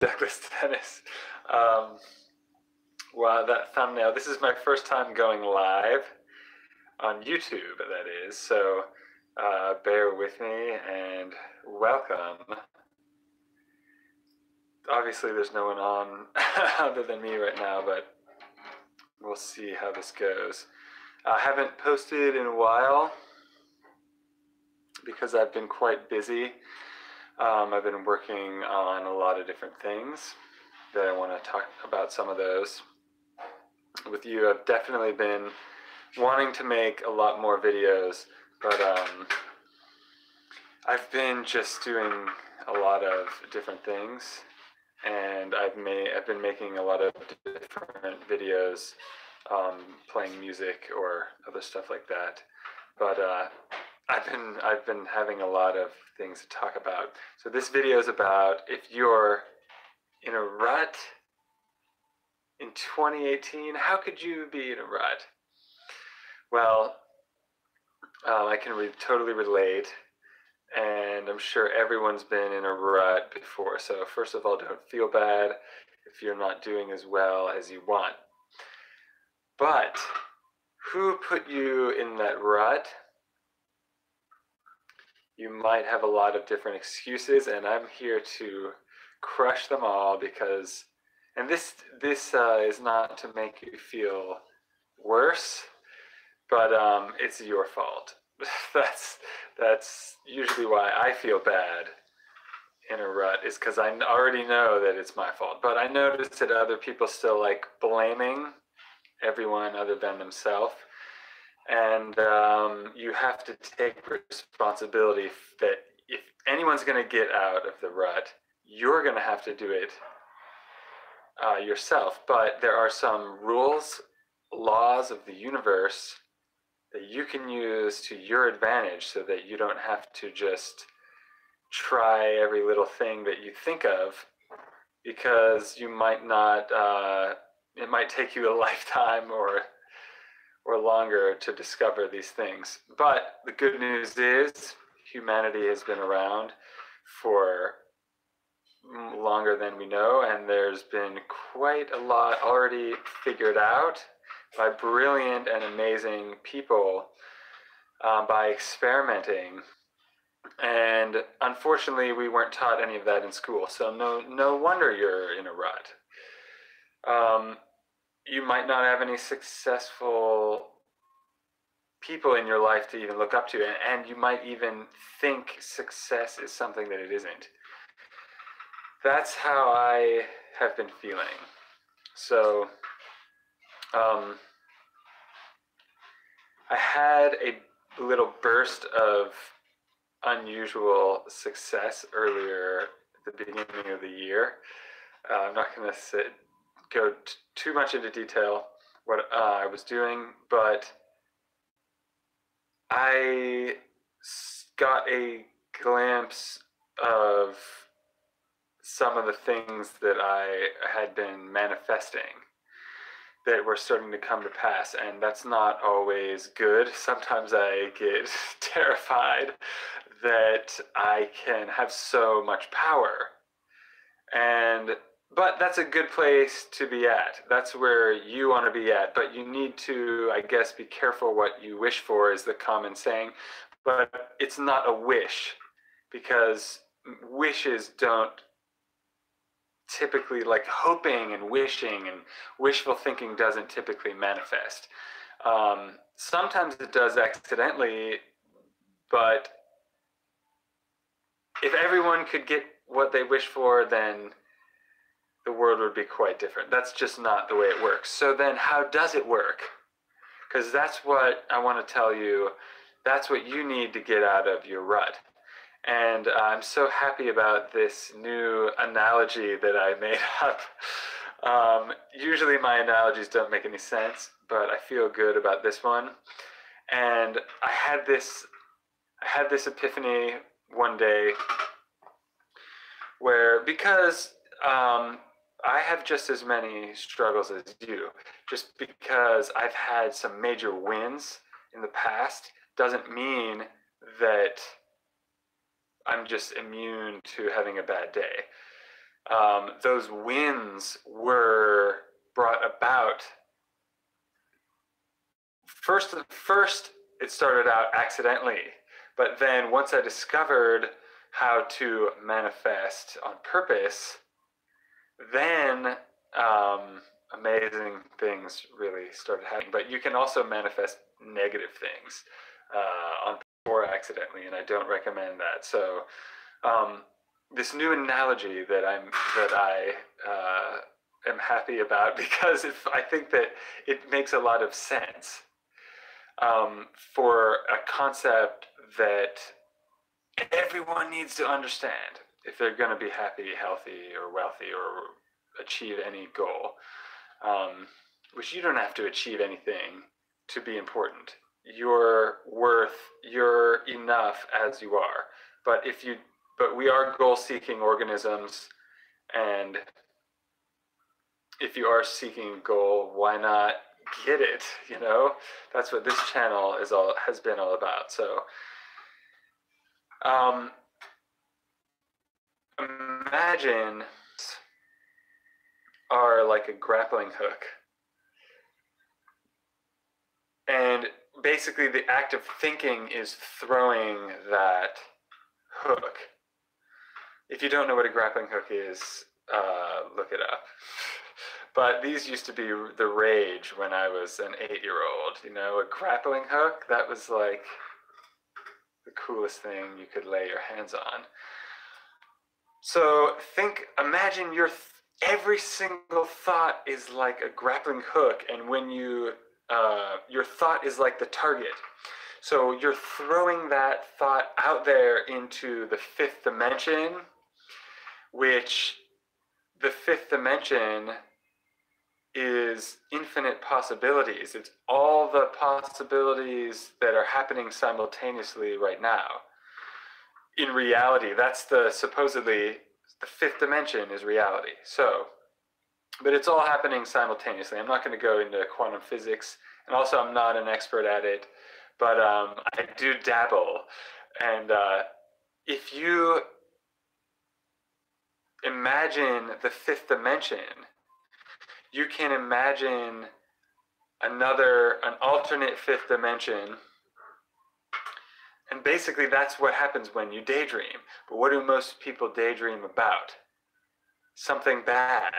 Douglas tennis. Wow, that thumbnail. This is my first time going live on YouTube, that is. So bear with me and welcome. Obviously, there's no one on other than me right now, but we'll see how this goes. I haven't posted in a while because I've been quite busy. I've been working on a lot of different things that I want to talk about some of those with you. I've definitely been wanting to make a lot more videos, but I've been just doing a lot of different things, and I've been making a lot of different videos, playing music or other stuff like that. But I've been having a lot of things to talk about. So this video is about if you're in a rut in 2018, how could you be in a rut? Well, I can totally relate, and I'm sure everyone's been in a rut before. So first of all, don't feel bad if you're not doing as well as you want. But who put you in that rut? You might have a lot of different excuses, and I'm here to crush them all because, and this is not to make you feel worse, but it's your fault. That's usually why I feel bad in a rut, is because I already know that it's my fault. But I noticed that other people still like blaming everyone other than themselves. And you have to take responsibility that if anyone's going to get out of the rut, you're going to have to do it yourself. But there are some rules, laws of the universe that you can use to your advantage so that you don't have to just try every little thing that you think of, because you might not, it might take you a lifetime or longer to discover these things. But the good news is humanity has been around for longer than we know, and there's been quite a lot already figured out by brilliant and amazing people by experimenting. And unfortunately, we weren't taught any of that in school, so no wonder you're in a rut. You might not have any successful people in your life to even look up to, and you might even think success is something that it isn't. That's how I have been feeling. So I had a little burst of unusual success earlier at the beginning of the year. I'm not going to go too much into detail what I was doing, but I got a glimpse of some of the things that I had been manifesting that were starting to come to pass, and that's not always good. Sometimes I get terrified that I can have so much power, but that's a good place to be at. That's where you want to be at, but you need to, I guess, be careful what you wish for, is the common saying. But it's not a wish, because wishes don't typically, like hoping and wishing and wishful thinking doesn't typically manifest. Sometimes it does accidentally, but if everyone could get what they wish for, then the world would be quite different. That's just not the way it works. So then how does it work? Because that's what I want to tell you. That's what you need to get out of your rut. And I'm so happy about this new analogy that I made up. Usually my analogies don't make any sense, but I feel good about this one. And I had this epiphany one day where, because I have just as many struggles as you, just because I've had some major wins in the past doesn't mean that I'm just immune to having a bad day. those wins were brought about. First, it started out accidentally, but then once I discovered how to manifest on purpose, then amazing things really started happening. But you can also manifest negative things on or accidentally, and I don't recommend that. So this new analogy that I am happy about, because I think that it makes a lot of sense for a concept that everyone needs to understand if they're going to be happy, healthy, or wealthy, or achieve any goal. Which you don't have to achieve anything to be important. You're worth, you're enough as you are. But we are goal-seeking organisms, and if you are seeking a goal, why not get it? You know, that's what this channel has been all about. So, imagine are like a grappling hook, and basically the act of thinking is throwing that hook. If you don't know what a grappling hook is, look it up. But these used to be the rage when I was an 8-year-old. You know, a grappling hook, that was like the coolest thing you could lay your hands on. So imagine every single thought is like a grappling hook, and when your thought is like the target. So you're throwing that thought out there into the 5th dimension, which the 5th dimension is infinite possibilities. It's all the possibilities that are happening simultaneously right now. In reality, that's supposedly the 5th dimension is reality. So, but it's all happening simultaneously. I'm not going to go into quantum physics, and also I'm not an expert at it, but I do dabble. And if you imagine the 5th dimension, you can imagine an alternate 5th dimension. And basically that's what happens when you daydream. But what do most people daydream about? Something bad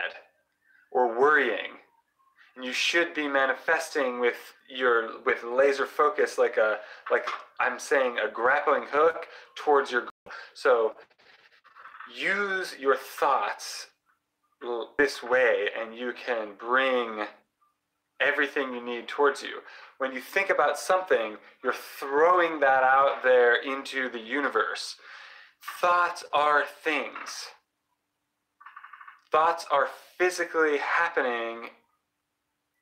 or worrying. And you should be manifesting with laser focus, like I'm saying, a grappling hook towards your goal. So use your thoughts this way, and you can bring everything you need towards you. When you think about something, you're throwing that out there into the universe. Thoughts are things. Thoughts are physically happening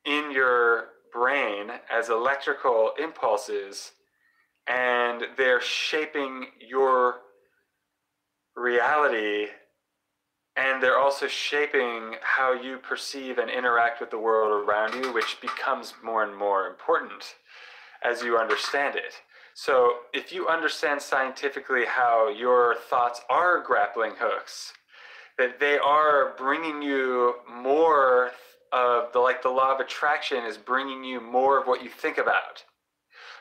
in your brain as electrical impulses, and they're shaping your reality, and they're also shaping how you perceive and interact with the world around you, which becomes more and more important as you understand it. So if you understand scientifically how your thoughts are grappling hooks, that they are bringing you more of the law of attraction is bringing you more of what you think about.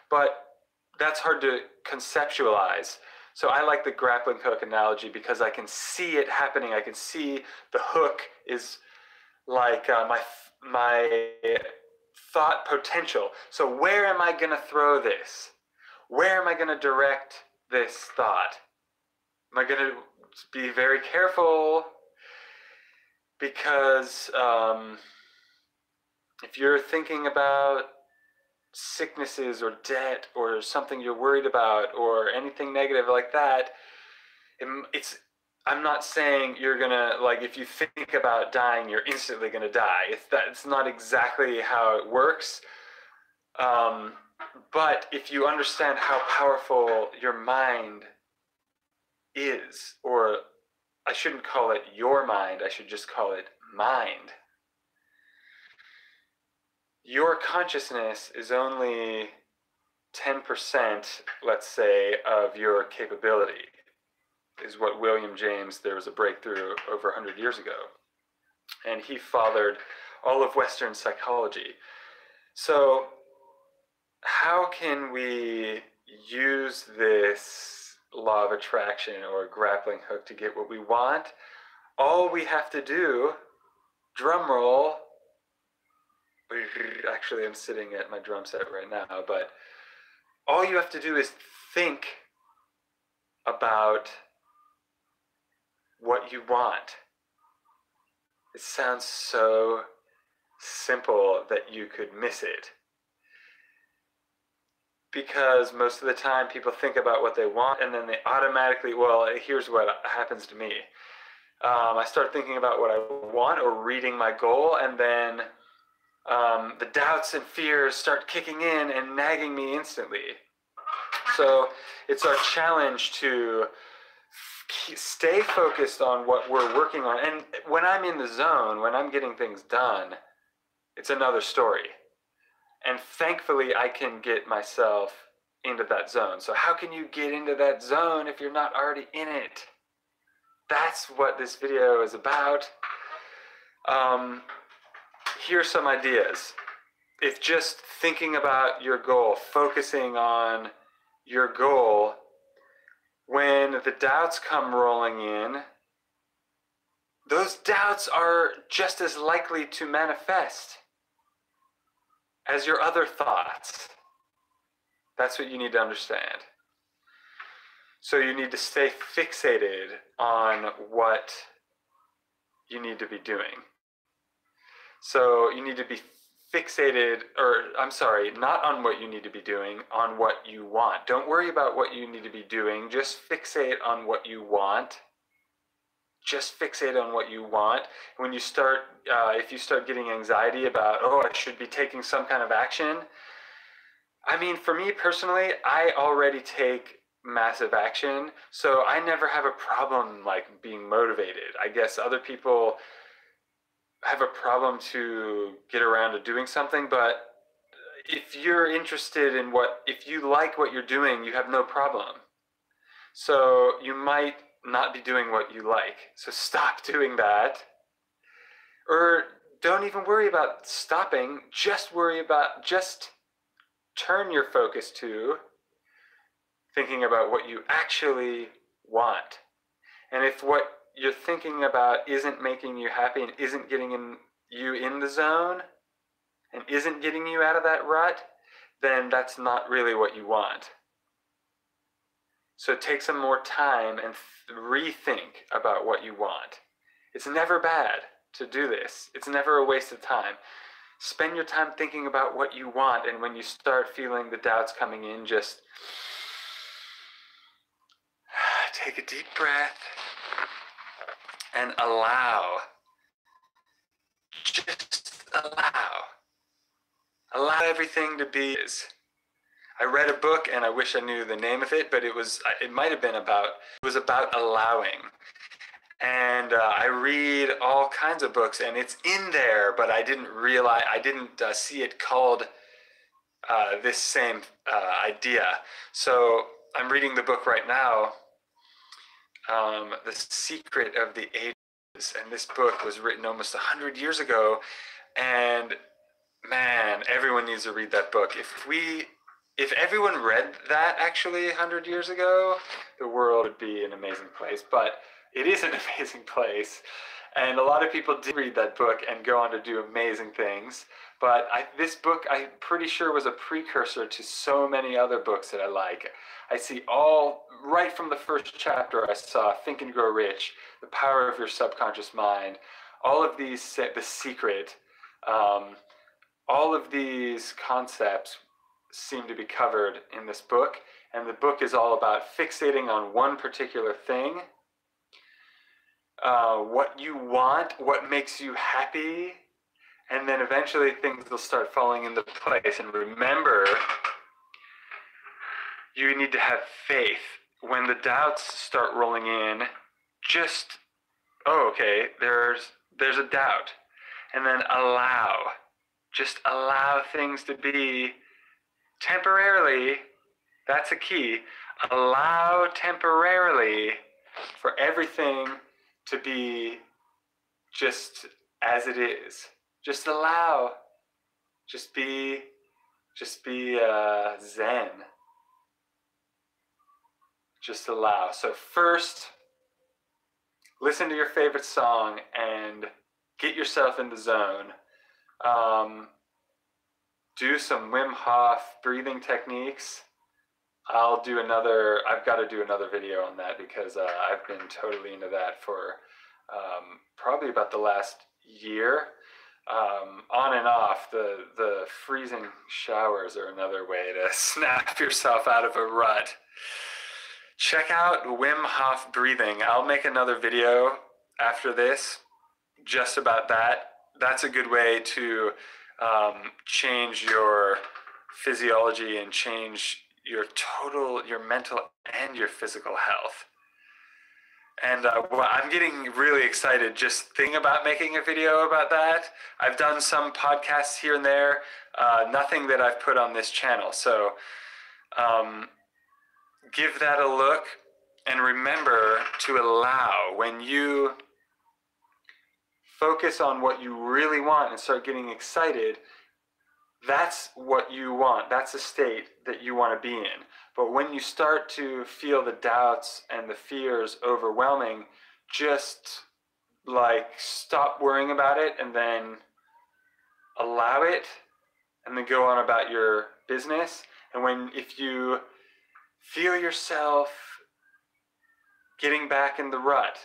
But that's hard to conceptualize. So I like the grappling hook analogy because I can see it happening. I can see the hook is like my thought potential. So where am I going to throw this? Where am I going to direct this thought? Am I going to be very careful? Because if you're thinking about sicknesses or debt or something you're worried about or anything negative like that, I'm not saying you're gonna, like, if you think about dying, you're instantly gonna die. It's not exactly how it works. But if you understand how powerful your mind is, or I shouldn't call it your mind, I should just call it mind. Your consciousness is only 10%, let's say, of your capability. is what William James, there was a breakthrough over 100 years ago. And he fathered all of Western psychology. So how can we use this law of attraction or grappling hook to get what we want? All we have to do, drum roll, actually I'm sitting at my drum set right now, but all you have to do is think about what you want. It sounds so simple that you could miss it. Because most of the time people think about what they want and then they automatically, well, here's what happens to me. I start thinking about what I want or reading my goal, and then the doubts and fears start kicking in and nagging me instantly. So it's our challenge to stay focused on what we're working on. And when I'm in the zone, when I'm getting things done, it's another story. And thankfully, I can get myself into that zone. So how can you get into that zone if you're not already in it? That's what this video is about. Here's some ideas. If just thinking about your goal, focusing on your goal, when the doubts come rolling in, those doubts are just as likely to manifest as your other thoughts. That's what you need to understand. So you need to stay fixated on what you need to be doing. So you need to be fixated, not on what you need to be doing, on what you want. Don't worry about what you need to be doing. Just fixate on what you want. Just fixate on what you want. When you start, if you start getting anxiety about, oh, I should be taking some kind of action. I mean, for me personally, I already take massive action, so I never have a problem like being motivated. I guess other people have a problem to get around to doing something, but if you're interested in if you like what you're doing, you have no problem. So you might not be doing what you like. So stop doing that. Or don't even worry about stopping. Just turn your focus to thinking about what you actually want. And if what you're thinking about isn't making you happy and isn't getting you in the zone and isn't getting you out of that rut, then that's not really what you want. So take some more time and rethink about what you want. It's never bad to do this. It's never a waste of time. Spend your time thinking about what you want, and when you start feeling the doubts coming in, just take a deep breath and just allow everything to be. I read a book, and I wish I knew the name of it, but it was about allowing. And I read all kinds of books, and it's in there, but I didn't see it called this same idea. So I'm reading the book right now, The Secret of the Ages, and this book was written almost 100 years ago, and man, everyone needs to read that book. If everyone read that actually 100 years ago, the world would be an amazing place. But it is an amazing place, and a lot of people did read that book and go on to do amazing things. But this book, I'm pretty sure, was a precursor to so many other books that I like. I see right from the first chapter, I saw Think and Grow Rich, The Power of Your Subconscious Mind, all of these, The Secret, all of these concepts seem to be covered in this book. And the book is all about fixating on one particular thing, what you want, what makes you happy, and then eventually things will start falling into place. And remember, you need to have faith. When the doubts start rolling in, okay, there's a doubt. And then just allow things to be temporarily. That's a key. Allow temporarily for everything to be just as it is. Just allow. Just be zen. Just allow. So first, listen to your favorite song and get yourself in the zone. Do some Wim Hof breathing techniques. I've got to do another video on that because I've been totally into that for probably about the last year. On and off, the freezing showers are another way to snap yourself out of a rut. Check out Wim Hof breathing. I'll make another video after this just about that. That's a good way to change your physiology and change your mental and your physical health. And well, I'm getting really excited just thinking about making a video about that. I've done some podcasts here and there, nothing that I've put on this channel. So give that a look, and remember to allow. When you focus on what you really want and start getting excited, that's what you want. That's a state that you want to be in. But when you start to feel the doubts and the fears overwhelming, just stop worrying about it and then allow it, and then go on about your business. And if you feel yourself getting back in the rut,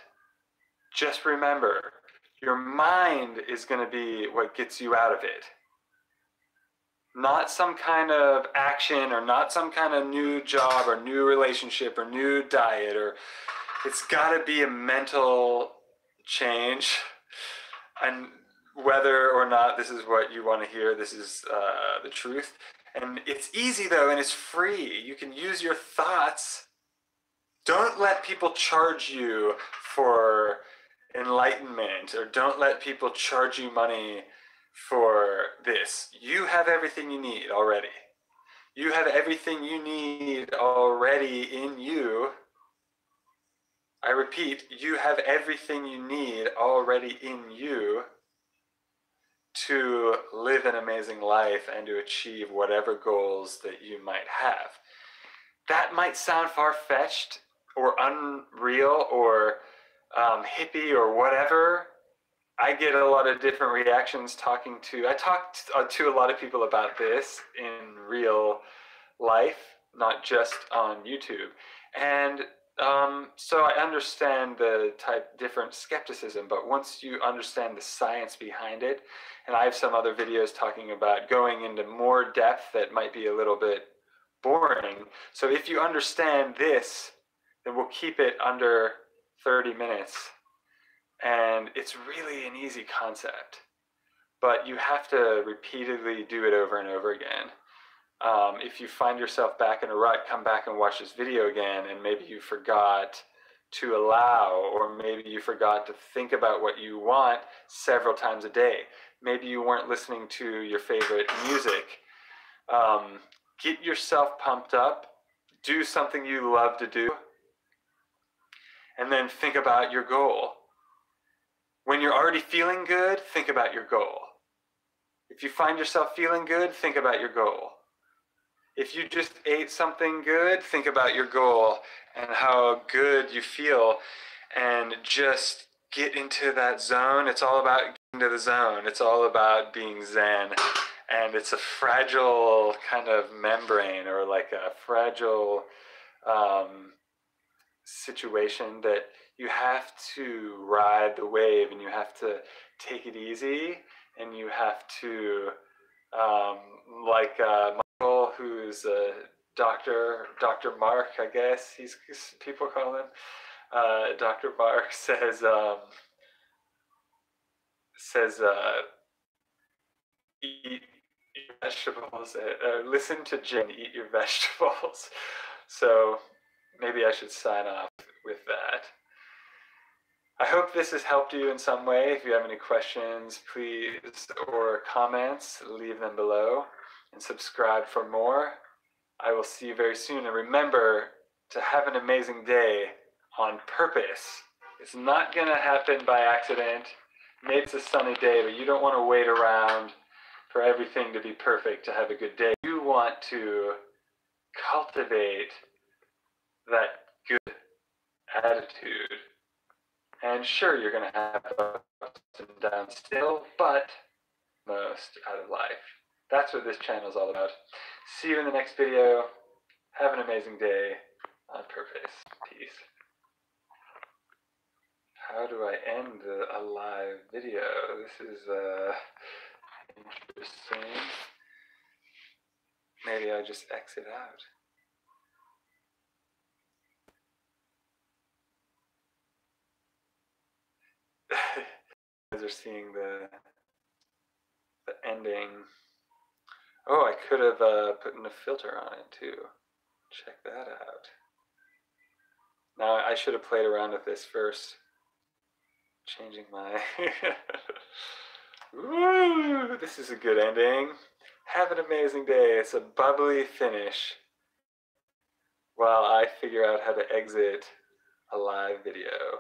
just remember, your mind is going to be what gets you out of it. Not some kind of action, or not some kind of new job or new relationship or new diet, or it's got to be a mental change. And whether or not this is what you want to hear, this is the truth. And it's easy though, and it's free. You can use your thoughts. Don't let people charge you for enlightenment, or don't let people charge you money for this. You have everything you need already. You have everything you need already in you. I repeat, you have everything you need already in you to live an amazing life and to achieve whatever goals that you might have. That might sound far-fetched or unreal or hippie or whatever. I get a lot of different reactions I talked to a lot of people about this in real life, not just on YouTube. And so I understand the different skepticism, but once you understand the science behind it, and I have some other videos talking about going into more depth that might be a little bit boring. So if you understand this, then we'll keep it under 30 minutes. And it's really an easy concept, but you have to repeatedly do it over and over again. If you find yourself back in a rut, come back and watch this video again, and maybe you forgot to allow, or maybe you forgot to think about what you want several times a day. Maybe you weren't listening to your favorite music. Get yourself pumped up, do something you love to do, and then think about your goal. When you're already feeling good, think about your goal. If you find yourself feeling good, think about your goal. If you just ate something good, think about your goal and how good you feel, and just get into that zone. It's all about getting into the zone. It's all about being zen. And it's a fragile kind of membrane, or like a fragile situation that you have to ride the wave, and you have to take it easy, and you have to, Michael, who's a Dr. Mark, I guess, people call him, Dr. Mark says eat your vegetables, listen to Jen, eat your vegetables. So maybe I should sign off with that. I hope this has helped you in some way. If you have any questions, please, or comments, leave them below, and subscribe for more. I will see you very soon. And remember to have an amazing day on purpose. It's not going to happen by accident. Maybe it's a sunny day, but you don't want to wait around for everything to be perfect to have a good day. You want to cultivate that good attitude. And sure, you're going to have ups and downs still, but most out of life. That's what this channel is all about. See you in the next video. Have an amazing day on purpose. Peace. How do I end a live video? This is interesting. Maybe I just exit out. You guys are seeing the ending. Oh, I could have put in a filter on it too. Check that out. Now I should have played around with this first. Changing my... Woo! This is a good ending. Have an amazing day. It's a bubbly finish while I figure out how to exit a live video.